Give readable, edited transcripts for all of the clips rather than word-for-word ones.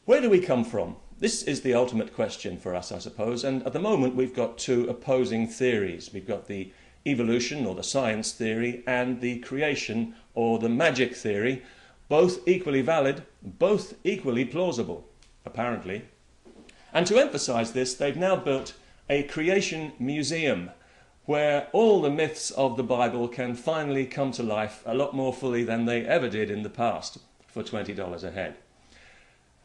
Where do we come from? This is the ultimate question for us, I suppose, and at the moment we've got two opposing theories. We've got the evolution or the science theory and the creation or the magic theory, both equally valid, both equally plausible, apparently. And to emphasize this, they've now built a creation museum where all the myths of the Bible can finally come to life a lot more fully than they ever did in the past for $20 a head.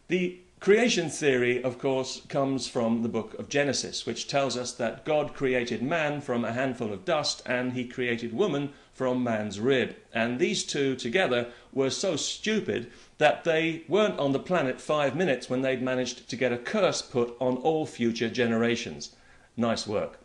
The creation theory, of course, comes from the book of Genesis, which tells us that God created man from a handful of dust and he created woman from man's rib. And these two together were so stupid that they weren't on the planet 5 minutes when they'd managed to get a curse put on all future generations. Nice work.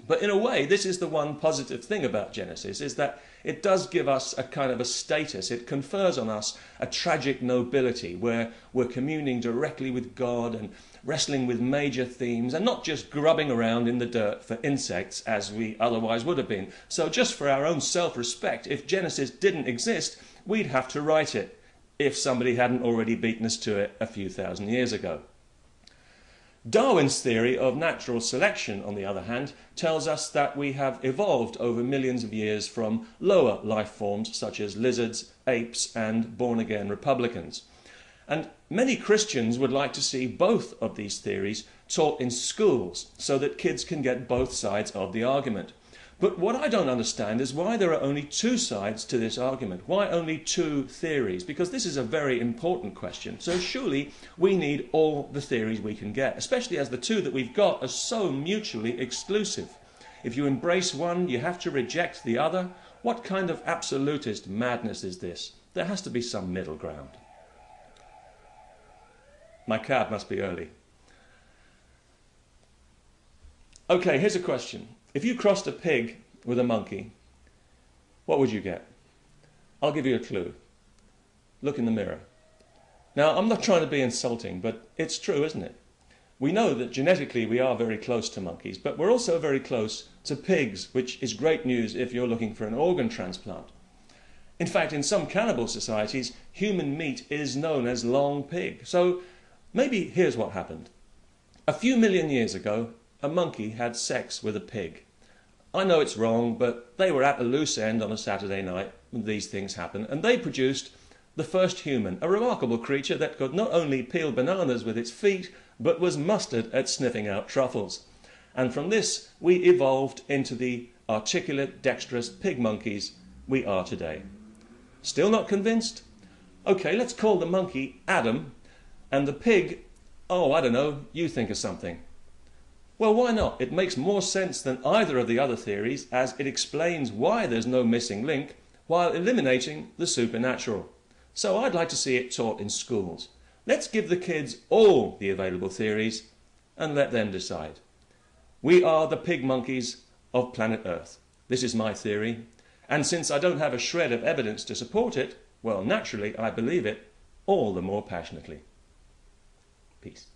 But in a way, this is the one positive thing about Genesis, is that it does give us a kind of a status. It confers on us a tragic nobility where we're communing directly with God and wrestling with major themes and not just grubbing around in the dirt for insects as we otherwise would have been. So just for our own self-respect, if Genesis didn't exist, we'd have to write it, if somebody hadn't already beaten us to it a few thousand years ago. Darwin's theory of natural selection, on the other hand, tells us that we have evolved over millions of years from lower life forms such as lizards, apes, and born-again republicans. And many Christians would like to see both of these theories taught in schools so that kids can get both sides of the argument. But what I don't understand is why there are only two sides to this argument. Why only two theories? Because this is a very important question. So surely we need all the theories we can get, especially as the two that we've got are so mutually exclusive. If you embrace one, you have to reject the other. What kind of absolutist madness is this? There has to be some middle ground. My cab must be early. Okay, here's a question. If you crossed a pig with a monkey, what would you get? I'll give you a clue. Look in the mirror. Now, I'm not trying to be insulting, but it's true, isn't it? We know that genetically we are very close to monkeys, but we're also very close to pigs, which is great news if you're looking for an organ transplant. In fact, in some cannibal societies, human meat is known as long pig. So maybe here's what happened. A few million years ago, a monkey had sex with a pig. I know it's wrong, but they were at a loose end on a Saturday night when these things happen, and they produced the first human, a remarkable creature that could not only peel bananas with its feet, but was mustard at sniffing out truffles. And from this, we evolved into the articulate, dexterous pig monkeys we are today. Still not convinced? Okay, let's call the monkey Adam, and the pig, oh, I don't know, you think of something. Well, why not? It makes more sense than either of the other theories, as it explains why there's no missing link while eliminating the supernatural. So I'd like to see it taught in schools. Let's give the kids all the available theories and let them decide. We are the pig monkeys of planet Earth. This is my theory. And since I don't have a shred of evidence to support it, well, naturally I believe it all the more passionately. Peace.